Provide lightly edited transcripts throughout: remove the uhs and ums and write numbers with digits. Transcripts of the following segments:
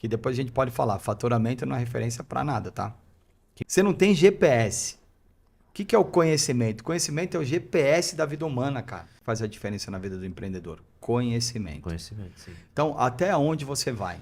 que depois a gente pode falar. Faturamento não é referência para nada, tá? Você não tem GPS. O que é o conhecimento? Conhecimento é o GPS da vida humana, cara. Faz a diferença na vida do empreendedor. Conhecimento. Conhecimento, sim. Então, até onde você vai?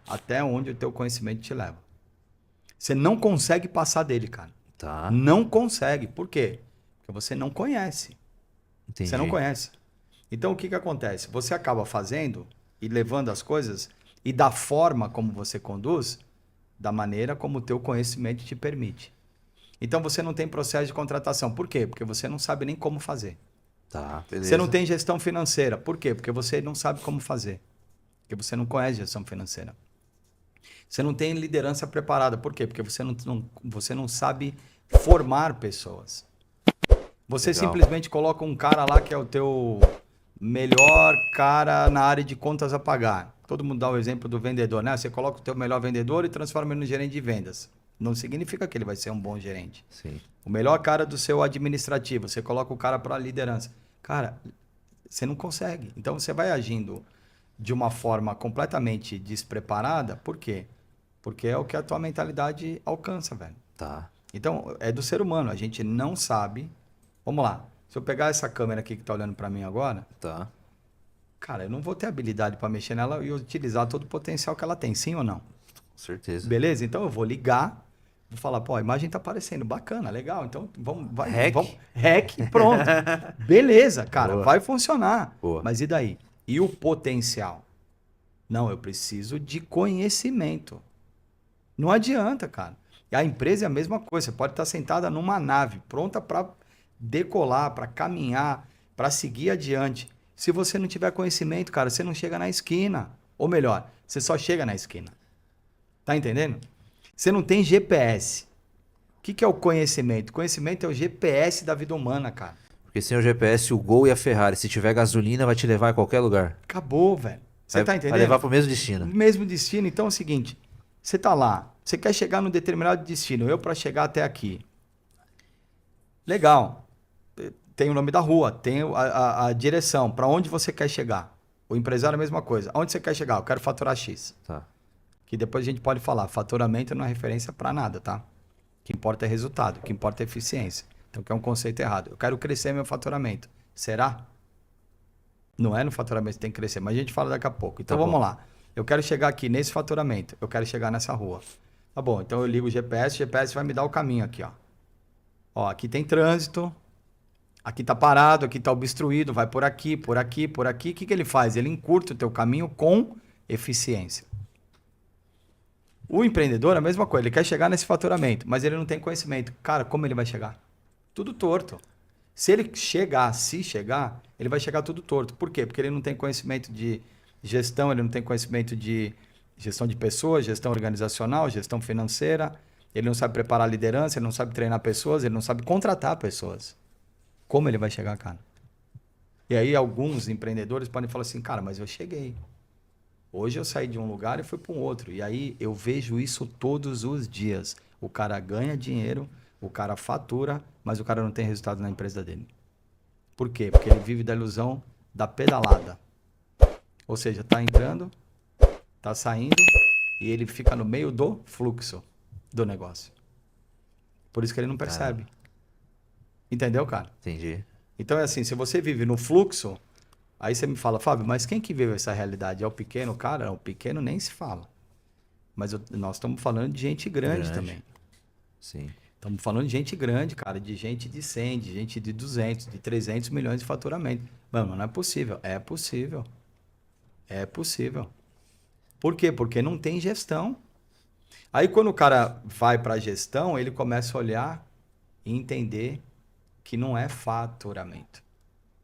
Até onde o teu conhecimento te leva. Você não consegue passar dele, cara. Tá, Não consegue. Por quê? Porque você não conhece. entendi. Você não conhece. Então, o que acontece? Você acaba fazendo e levando as coisas e da forma como você conduz, da maneira como o teu conhecimento te permite. Então, você não tem processo de contratação. Por quê? Porque você não sabe nem como fazer. Tá, Você não beleza. tem gestão financeira. Por quê? Porque você não sabe como fazer. Porque você não conhece gestão financeira. Você não tem liderança preparada. Por quê? Porque você não sabe formar pessoas. Você Legal. simplesmente coloca um cara lá que é o teu melhor cara na área de contas a pagar. Todo mundo dá o exemplo do vendedor, né? Você coloca o teu melhor vendedor e transforma ele no gerente de vendas. Não significa que ele vai ser um bom gerente. Sim. O melhor cara do seu administrativo, você coloca o cara para liderança. Cara, você não consegue. Então você vai agindo de uma forma completamente despreparada. Por quê? Porque é o que a tua mentalidade alcança, velho. Tá, Então, é do ser humano. A gente não sabe. Vamos lá. Se eu pegar essa câmera aqui que tá olhando para mim agora, tá. cara, eu não vou ter habilidade para mexer nela e utilizar todo o potencial que ela tem, sim ou não? Com certeza. Beleza? Então eu vou ligar, vou falar, pô, a imagem tá aparecendo, bacana, legal. Então Hack. vamos, hack, pronto. Beleza, cara, Boa. vai funcionar. Boa. Mas e daí? E o potencial? Não, eu preciso de conhecimento. Não adianta, cara. E a empresa é a mesma coisa. Você pode estar sentada numa nave, pronta para decolar, para caminhar, para seguir adiante. Se você não tiver conhecimento, cara, você não chega na esquina. Ou melhor, você só chega na esquina. Tá entendendo? Você não tem GPS. O que é o conhecimento? Conhecimento é o GPS da vida humana, cara. Porque sem o GPS, o Gol e a Ferrari, se tiver gasolina, vai te levar a qualquer lugar. Acabou, velho. Você tá Vai entendendo? levar pro mesmo O destino. mesmo destino. Então é o seguinte: você tá lá, você quer chegar num determinado destino. Eu, para chegar até aqui, legal. Tem o nome da rua, tem a direção, para onde você quer chegar. O empresário é a mesma coisa. Aonde você quer chegar? Eu quero faturar X. Tá. Que depois a gente pode falar. Faturamento não é referência para nada, tá? O que importa é resultado, o que importa é eficiência. Então, que é um conceito errado. Eu quero crescer meu faturamento. Será? Não é no faturamento que tem que crescer, mas a gente fala daqui a pouco. Então Tá vamos bom. lá. Eu quero chegar aqui nesse faturamento. Eu quero chegar nessa rua. Tá bom, então eu ligo o GPS vai me dar o caminho aqui, ó. Ó, aqui tem trânsito. Aqui tá parado, aqui tá obstruído, vai por aqui, por aqui, por aqui. O que ele faz? Ele encurta o teu caminho com eficiência. O empreendedor é a mesma coisa, ele quer chegar nesse faturamento, mas ele não tem conhecimento. Cara, como ele vai chegar? Tudo torto. Se chegar, ele vai chegar tudo torto. Por quê? Porque ele não tem conhecimento de gestão, ele não tem conhecimento de gestão de pessoas, gestão organizacional, gestão financeira, ele não sabe preparar a liderança, ele não sabe treinar pessoas, ele não sabe contratar pessoas. Como ele vai chegar, cara? E aí alguns empreendedores podem falar assim, cara, mas eu cheguei. Hoje eu saí de um lugar e fui para um outro. E aí eu vejo isso todos os dias. O cara ganha dinheiro, o cara fatura, mas o cara não tem resultado na empresa dele. Por quê? Porque ele vive da ilusão da pedalada. Ou seja, tá entrando, tá saindo e ele fica no meio do fluxo do negócio. Por isso que ele não percebe. Entendeu, cara? Entendi. Então é assim, se você vive no fluxo, aí você me fala, Fábio, mas quem que vive essa realidade? É o pequeno? Cara, o pequeno nem se fala. Mas nós estamos falando de gente grande também. Sim. Estamos falando de gente grande, cara, de gente de 100, de gente de 200, de 300 milhões de faturamento. Mano, não é possível. É possível. É possível. Por quê? Porque não tem gestão. Aí quando o cara vai para a gestão, ele começa a olhar e entender que não é faturamento,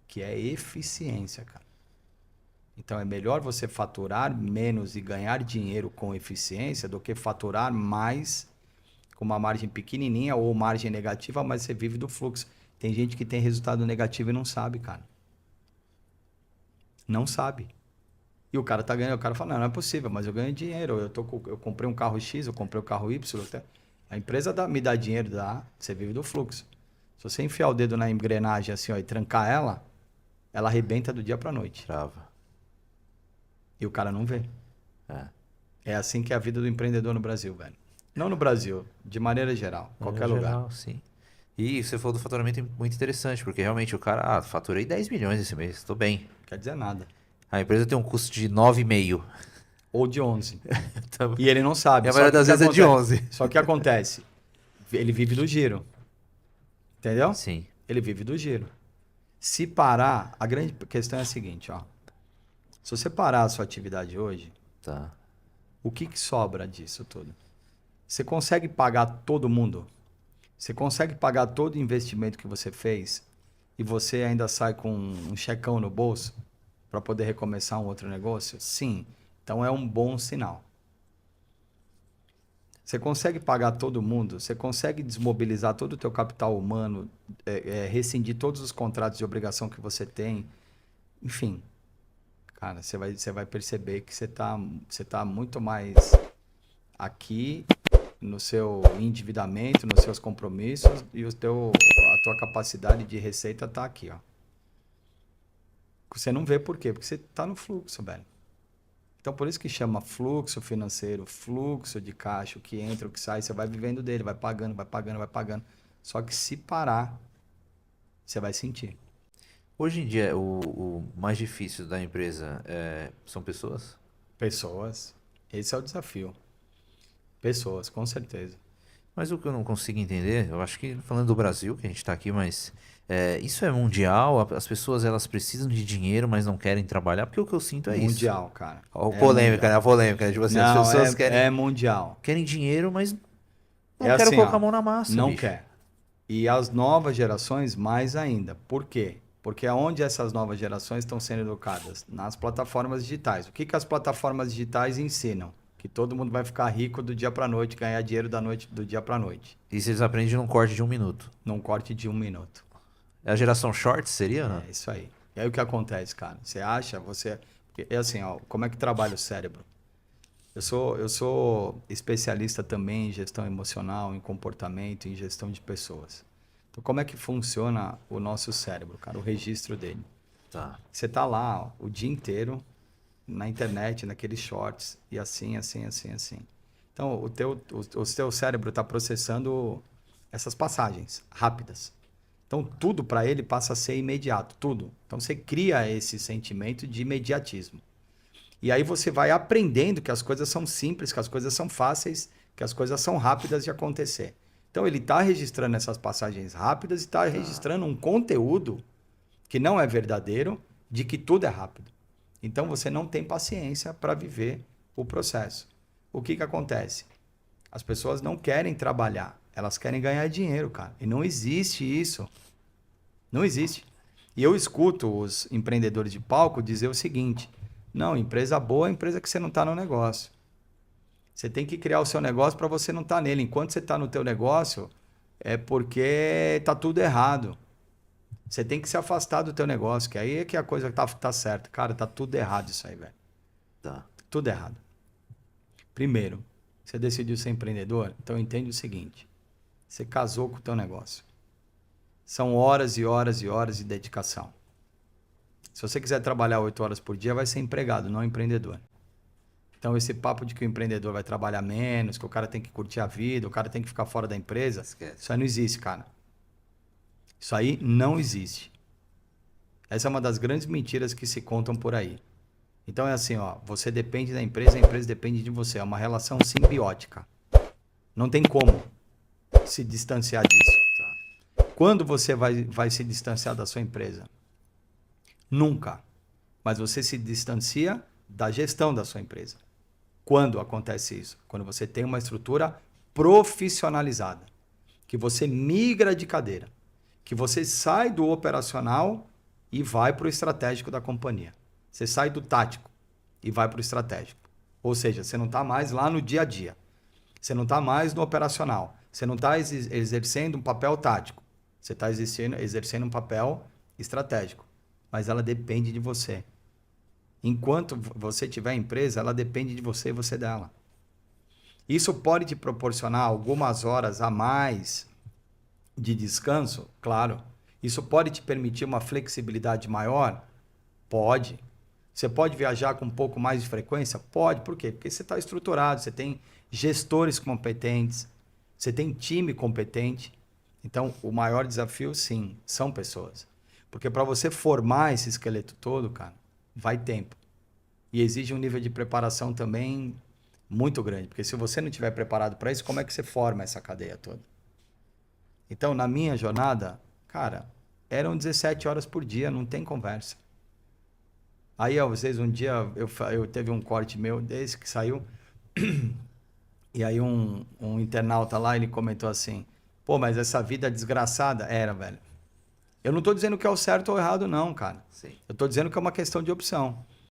que é eficiência, cara. Então é melhor você faturar menos e ganhar dinheiro com eficiência do que faturar mais com uma margem pequenininha ou margem negativa, mas você vive do fluxo. Tem gente que tem resultado negativo e não sabe, cara. Não sabe. E o cara tá ganhando, o cara fala, não é possível, mas eu ganho dinheiro, eu comprei um carro X, eu comprei um carro Y, a empresa me dá dinheiro, você vive do fluxo. Se você enfiar o dedo na engrenagem assim, ó, e trancar ela arrebenta do dia pra noite. Trava. E o cara não vê. É. É assim que é a vida do empreendedor no Brasil, velho. Não no Brasil, de maneira geral, qualquer No lugar. geral, sim. E você falou do faturamento muito interessante, porque realmente o cara, faturei 10 milhões esse mês, tô bem. Quer dizer nada. A empresa tem um custo de 9,5. Ou de 11. Então, E ele não e sabe. a Só maioria que o das que vezes é de acontece? 11. Só que acontece, ele vive do giro. Entendeu? Sim, Ele vive do giro. Se parar, a grande questão é a seguinte, ó. Se você parar a sua atividade hoje, tá. o que que sobra disso tudo? Você consegue pagar todo mundo? Você consegue pagar todo o investimento que você fez e você ainda sai com um checão no bolso para poder recomeçar um outro negócio? Sim. Então é um bom sinal. Você consegue pagar todo mundo, você consegue desmobilizar todo o teu capital humano, rescindir todos os contratos de obrigação que você tem, enfim, cara, você vai perceber que você tá muito mais aqui no seu endividamento, nos seus compromissos e a tua capacidade de receita tá aqui, ó. Você não vê por quê? Porque você tá no fluxo, velho. Então, por isso que chama fluxo financeiro, fluxo de caixa, o que entra, o que sai, você vai vivendo dele, vai pagando, vai pagando, vai pagando. Só que se parar, você vai sentir. Hoje em dia, o mais difícil da empresa são pessoas? Pessoas, esse é o desafio. Pessoas, com certeza. Mas o que eu não consigo entender, eu acho que falando do Brasil, que a gente está aqui, mas isso é mundial, as pessoas elas precisam de dinheiro, mas não querem trabalhar, porque o que eu sinto é isso. Mundial, cara. Ó, É polêmica, né? mundial. A polêmica, né? Tipo assim, as Não, pessoas querem, é mundial. querem dinheiro, mas É não quero assim, colocar ó, a mão na massa, não bicho. quer. E as novas gerações, mais ainda. Por quê? Porque aonde essas novas gerações estão sendo educadas? Nas plataformas digitais. O que que as plataformas digitais ensinam? Que todo mundo vai ficar rico do dia para noite, ganhar dinheiro do dia para noite, E se eles aprendem num corte de 1 minuto. num corte de 1 minuto. É a geração shorts, seria, né? É isso aí. E aí o que acontece, cara? Você acha, porque é assim, ó, como é que trabalha o cérebro? Eu sou especialista também em gestão emocional, em comportamento, em gestão de pessoas. Então, como é que funciona o nosso cérebro, cara? O registro dele. Tá. Você tá lá, ó, o dia inteiro na internet, naqueles shorts, e assim, assim, assim, assim. Então, o teu cérebro está processando essas passagens rápidas. Então, tudo para ele passa a ser imediato, tudo. Então, você cria esse sentimento de imediatismo. E aí você vai aprendendo que as coisas são simples, que as coisas são fáceis, que as coisas são rápidas de acontecer. Então, ele está registrando essas passagens rápidas e está registrando um conteúdo que não é verdadeiro, de que tudo é rápido. Então você não tem paciência para viver o processo. O que que acontece? As pessoas não querem trabalhar, elas querem ganhar dinheiro, cara. E não existe isso. Não existe. E eu escuto os empreendedores de palco dizer o seguinte: não, empresa boa é empresa que você não está no negócio. Você tem que criar o seu negócio para você não estar nele. Enquanto você está no teu negócio, é porque está tudo errado. Você tem que se afastar do teu negócio, que aí é que a coisa tá certa. Cara, tá tudo errado isso aí, velho. Tá. Tudo errado. Primeiro, você decidiu ser empreendedor, então entende o seguinte. Você casou com o teu negócio. São horas e horas e horas de dedicação. Se você quiser trabalhar 8 horas por dia, vai ser empregado, não empreendedor. Então esse papo de que o empreendedor vai trabalhar menos, que o cara tem que curtir a vida, o cara tem que ficar fora da empresa, Esquece. isso aí não existe, cara. Isso aí não existe. Essa é uma das grandes mentiras que se contam por aí. Então é assim, ó, você depende da empresa, a empresa depende de você. É uma relação simbiótica. Não tem como se distanciar disso. Quando você vai se distanciar da sua empresa? Nunca. Mas você se distancia da gestão da sua empresa. Quando acontece isso? Quando você tem uma estrutura profissionalizada. Que você migra de cadeira. Que você sai do operacional e vai para o estratégico da companhia. Você sai do tático e vai para o estratégico. Ou seja, você não está mais lá no dia a dia. Você não está mais no operacional. Você não está exercendo um papel tático. Você está exercendo um papel estratégico. Mas ela depende de você. Enquanto você tiver empresa, ela depende de você e você dela. Isso pode te proporcionar algumas horas a mais de descanso? Claro. Isso pode te permitir uma flexibilidade maior? Pode. Você pode viajar com um pouco mais de frequência? Pode. Por quê? Porque você está estruturado, você tem gestores competentes, você tem time competente. Então, o maior desafio, sim, são pessoas. Porque para você formar esse esqueleto todo, cara, vai tempo. E exige um nível de preparação também muito grande. Porque se você não estiver preparado para isso, como é que você forma essa cadeia toda? Então, na minha jornada, cara, eram 17 horas por dia, não tem conversa. Aí, ó, vocês, um dia eu teve um corte meu desse que saiu, e aí um internauta lá, ele comentou assim, pô, mas essa vida desgraçada era, velho. Eu não tô dizendo que é o certo ou errado, não, cara. Sim. Eu tô dizendo que é uma questão de opção.